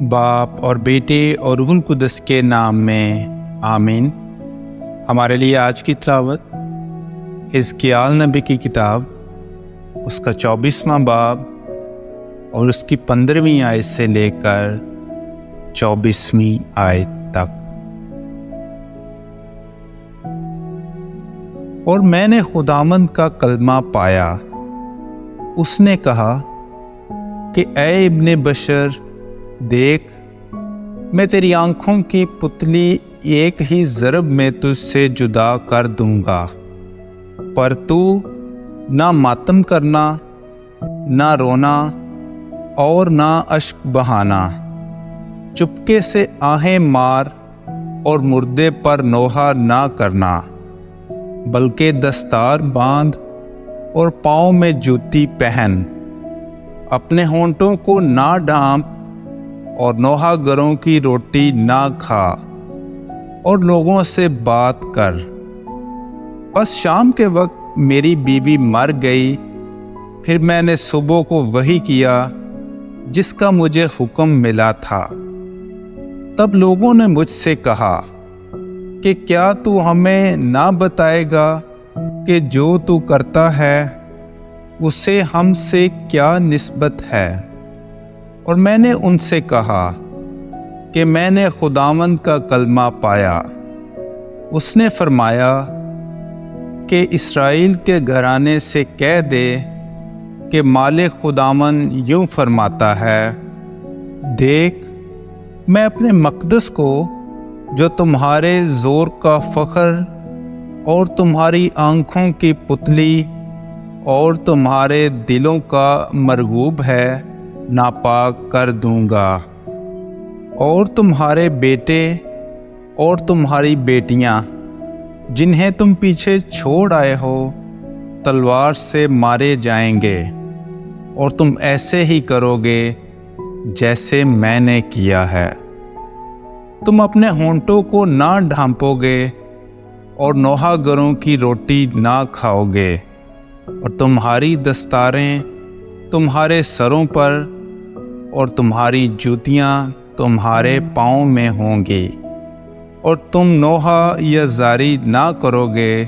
باپ اور بیٹے اور روح القدس کے نام میں آمین۔ ہمارے لیے آج کی تلاوت حزقیال نبی کی کتاب، اس کا 24واں باب اور اس کی 15ویں آیت سے لے کر 24ویں آیت تک۔ اور میں نے خداوند کا کلمہ پایا، اس نے کہا کہ اے ابن بشر، دیکھ، میں تیری آنکھوں کی پتلی ایک ہی ضرب میں تجھ سے جدا کر دوں گا، پر تو نہ ماتم کرنا، نہ رونا اور نہ اشک بہانا، چپکے سے آہیں مار اور مردے پر نوحہ نہ کرنا، بلکہ دستار باندھ اور پاؤں میں جوتی پہن، اپنے ہونٹوں کو نہ ڈھانپ اور نوحہ گروں کی روٹی نہ کھا اور لوگوں سے بات کر۔ بس شام کے وقت میری بیوی مر گئی، پھر میں نے صبح کو وہی کیا جس کا مجھے حکم ملا تھا۔ تب لوگوں نے مجھ سے کہا کہ کیا تو ہمیں نہ بتائے گا کہ جو تو کرتا ہے اسے ہم سے کیا نسبت ہے؟ اور میں نے ان سے کہا کہ میں نے خداوند کا کلمہ پایا۔ اس نے فرمایا کہ اسرائیل کے گھرانے سے کہہ دے کہ مالک خداوند یوں فرماتا ہے، دیکھ، میں اپنے مقدس کو جو تمہارے زور کا فخر اور تمہاری آنکھوں کی پتلی اور تمہارے دلوں کا مرغوب ہے ناپاک کر دوں گا، اور تمہارے بیٹے اور تمہاری بیٹیاں جنہیں تم پیچھے چھوڑ آئے ہو تلوار سے مارے جائیں گے، اور تم ایسے ہی کرو گے جیسے میں نے کیا ہے۔ تم اپنے ہونٹوں کو نہ ڈھانپو گے اور نوحہ گروں کی روٹی نہ کھاؤ گے، اور تمہاری دستاریں تمہارے سروں پر اور تمہاری جوتیاں تمہارے پاؤں میں ہوں گی، اور تم نوحہ یا زاری نہ کرو گے،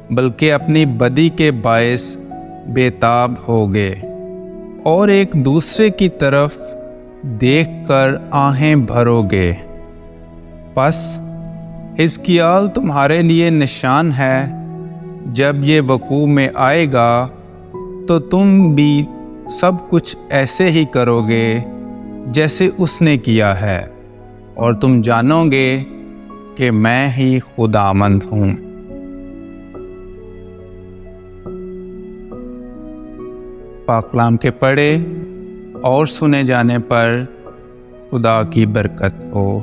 بلکہ اپنی بدی کے باعث بے تاب ہوگے، اور ایک دوسرے کی طرف دیکھ کر آہیں بھرو گے۔ پس حزقیال تمہارے لیے نشان ہے، جب یہ وقوع میں آئے گا تو تم بھی سب کچھ ایسے ہی کرو گے جیسے اس نے کیا ہے، اور تم جانو گے کہ میں ہی خداوند ہوں۔ پاک کلام کے پڑھے اور سنے جانے پر خدا کی برکت ہو۔